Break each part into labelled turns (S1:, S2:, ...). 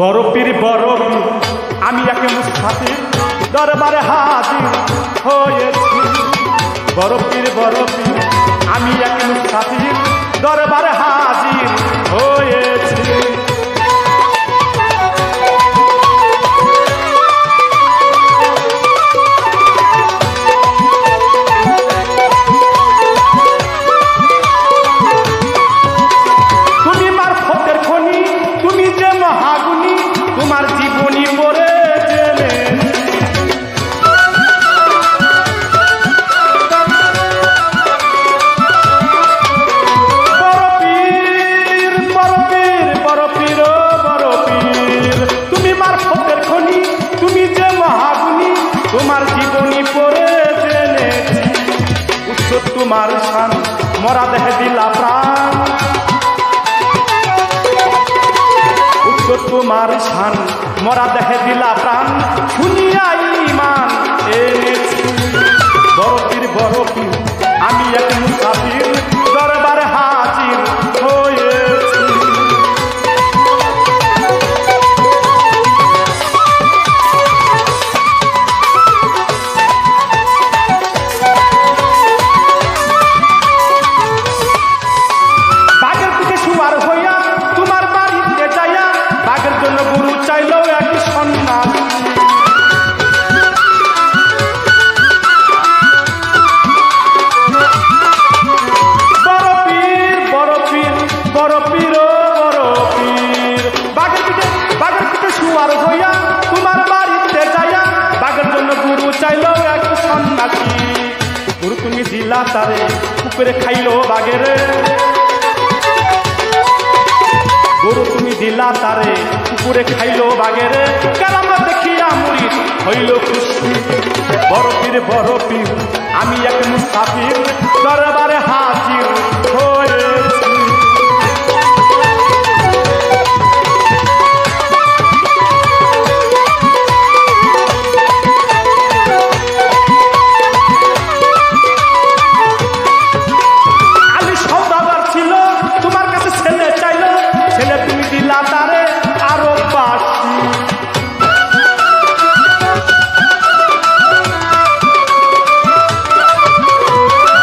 S1: বরফির বরফি আমি এক মুসাফির দরবারে হাজির হয়েছি। বরফির বরফি আমি এক মুসাফির দরবারে হাজির হয়েছি। তোমার জীবনী পড়ে জেনে বরফির বরফির বরফির বরফির তুমি মারফতের খনি, তুমি যে মহাগুণী, তোমার জীবনী পড়ে জেনেছি। উচ্চ তোমার শান, মরা দেহে দিলা প্রাণ, তোমার শান, মরা দেহে দিলা প্রাণ, শুনিয়া ঈমান এনেছি। বরফির বরফি আমি এক মুসাফির দরবারে হাজির হয়েছি। বাঘের পিঠে শুয়ার হইয়া তোমার বাড়িতে যাইয়া, বাঘের জন্য গুরু চাইল এক সন্ন্যাস। বরফির বরফির বরফির বরফির বাঘের পিঠে শুয়ার হইয়া তোমার বাড়িতে যাইয়া, বাঘের জন্য গুরু চাইল এক সন্ন্যাসী। গুরু তুমি দিলা তারে, উপরে খাইলো বাঘের। গরু তুমি দিলা তারে, কুকুরে খাইলো বাঘের। কালামা দেখিয়া মুরিদ হইল খুশি। বরফির বরফির আমি এক মুসাফির দরবারে হাজির হয়েছি। আলী সওদাগর ছিল, তোমার কাছে ছেলে চাইল, ছেলে তুমি দিলা তারে আরো বাসি।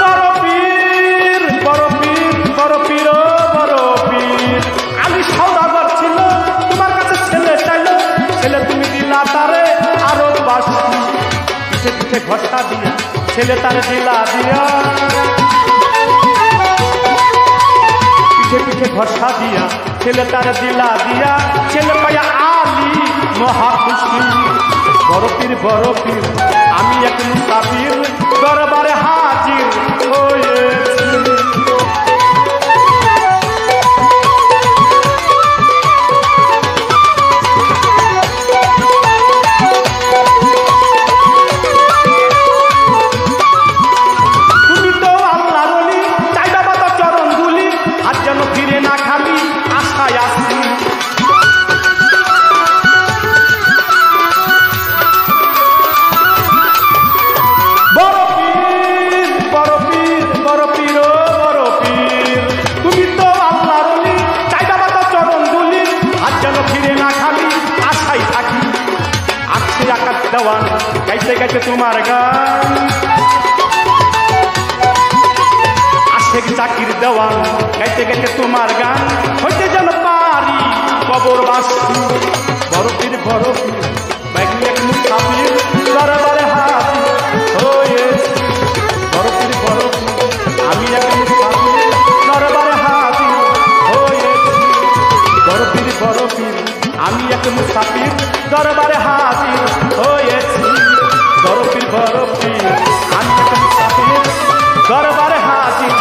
S1: বরফির বরফির বরফির বরফির আলী সওদাগর ছিল, তোমার কাছে ছেলে চাইল, ছেলে তুমি দিলা তারে আরো বাসি। পিঠে পিঠে ঘষা দিয়া ছেলে তারে দিলা দিয়া, পিঠে পিঠে ঘষা দিয়া ছেলে তার দিলা দিয়া, ছেলে পাইয়া আলী মহা খুশি। বরফির বরফির আমি এক মুসাফির দরবারে হাজির হয়েছি। তুমি তো আল্লাহর ওলি, চাইবা বাবা চরণ ধুলি, আর যেন ফিরে না খালি আশায় আসি। বরফির বরফির বরফির বরফির তুমি তো আল্লাহর ওলি, চাইবা বাবা চরণ ধুলি, আর যেন ফিরে না খালি আশায় থাকি। আজকে আকাশ দেওয়ান গাইতে গাইতে তোমার গান, আশেক জাকির দেওয়ান গাইতে গাইতে তোমার গান, হইতে যেন পারি কবরবাসী। বরফির বরফির বাইক এক মুসাফির দরবারে হাজির হয়েছি। বরফির বরফির আমি এক মুসাফির দরবারে হাজির হয়েছি। বরফির বরফির আমি এক মুসাফির দরবারে হাজির হয়েছি। বরফির বরফির আমি এক মুসাফির দরবারে হাজির